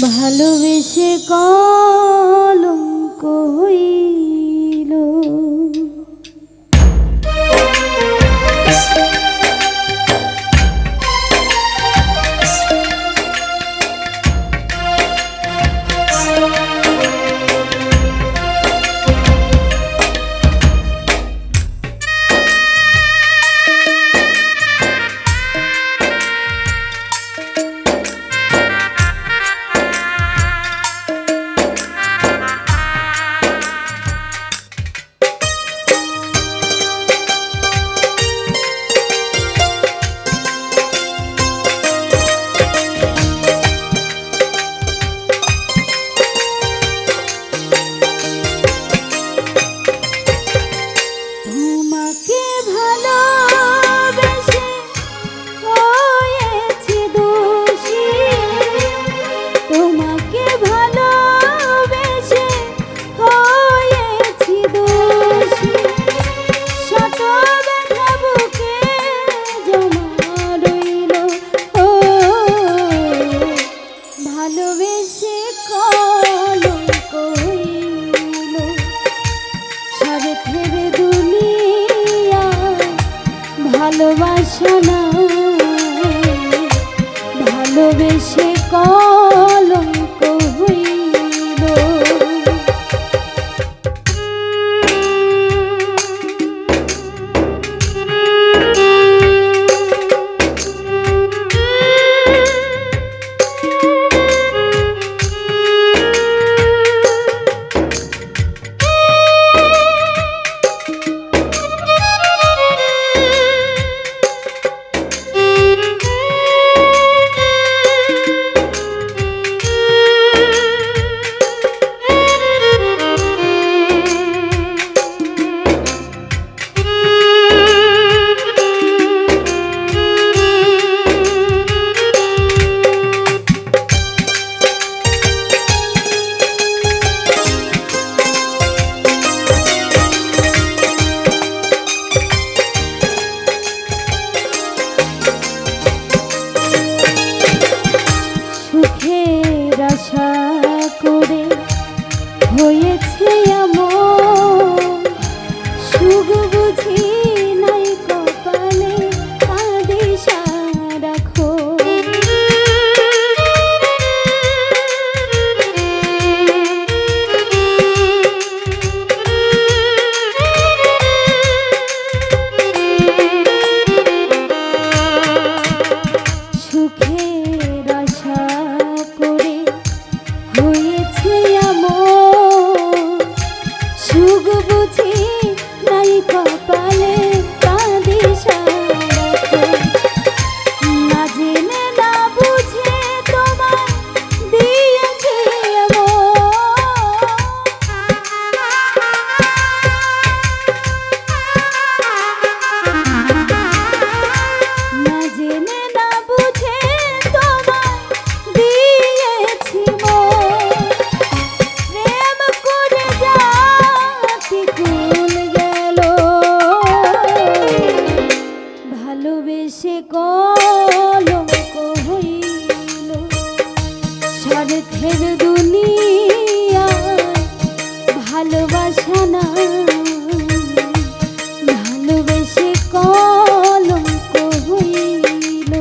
ভালোবেসে কলঙ্ক হইল। ভালোবাসা না ভালোবেসে কলঙ্ক হইল। হয়েছে এমন সুখ বুঝি নাই কপালে কাঁদে সারাক্ষণ। সুখের আশা করে হয়েছে সুখ বুঝি নাই কপালে কাঁদে সারাক্ষণ। না জেনে না বুঝে তোমায় দিয়েছে না জেনে না বুঝে তোমায় দিয়েছি প্রেম করে যা ভালোবেসে কলঙ্ক হইল। স্বার্থের দুনিয়া ভালোবাসা না ভালোবেসে কলঙ্ক হইল।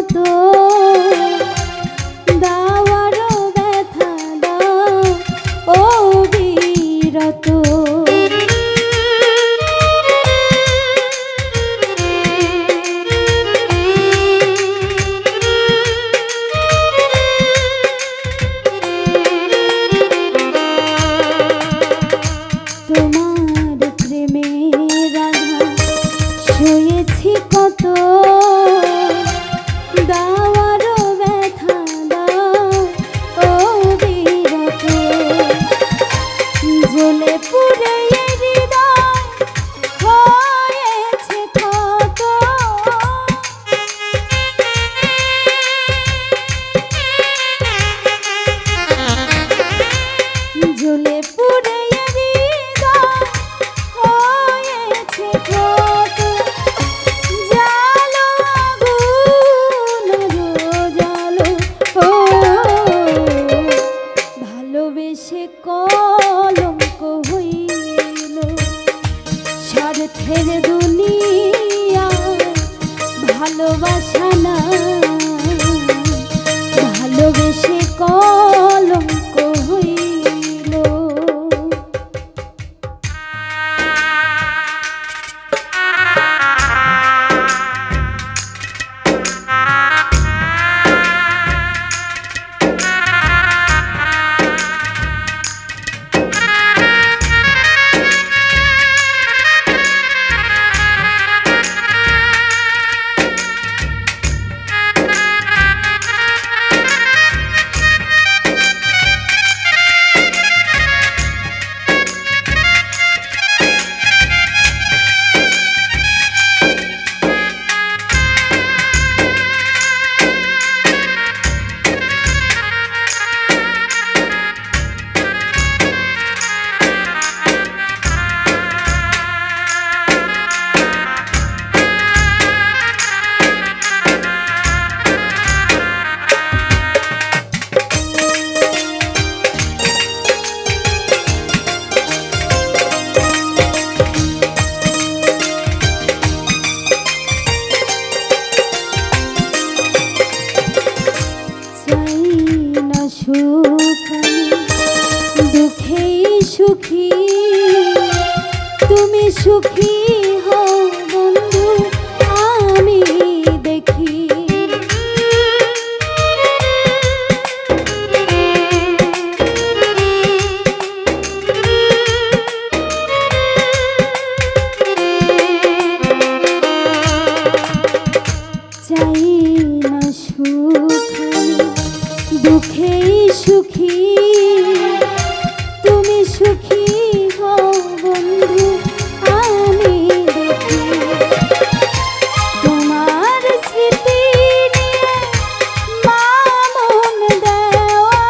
কত দাওয়ারও ব্যথা দাও অবিরত। তোমার প্রেমের আঘাত সয়েছি কত দাওয়ারও ব্যথা দাও অবিরত। জ্বলে পুড়ে হৃদয় হয়েছে ক্ষত। জ্বলে পুড়ে হৃদয় হয়েছে ক্ষত। জালো আগুন জালো ও ভালোবেসে কলঙ্ক হইল। স্বার্থের দুনিয়া ভালোবাসা না, ভালোবেসে কলঙ্ক হইল। দুঃখেই সুখী তুমি সুখী হও বন্ধু আমি দেখি। চাই না সুখ দুঃখেই সুখী তুমি সুখী হও বন্ধু আমি দেখি। তোমার স্মৃতি নিয়ে মামন দেওয়া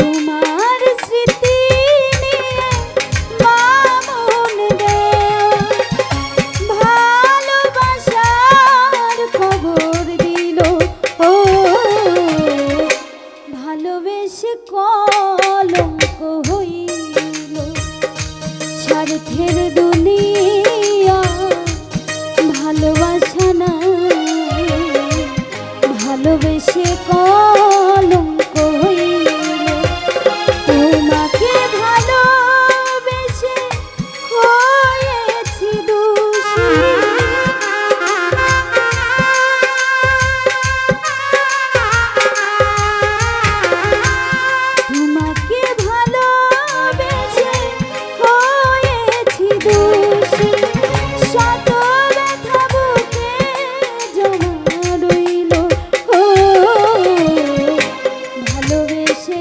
তোমার স্মৃতি নিয়ে মামন দেওয়া ভালোবাসার খবর দিল ও ভালোবেসে কলঙ্ক হইল। স্বার্থের দুনিয়া ভালোবাসা না, ভালোবেসে কলঙ্ক হইল। তোমাকে ভালোবেসে হয়েছি দোষী। তোমাকে ভালোবেসে হয়েছি দোষী। শত ব্যথা বুকে জমা রইল ও ভালোবেসে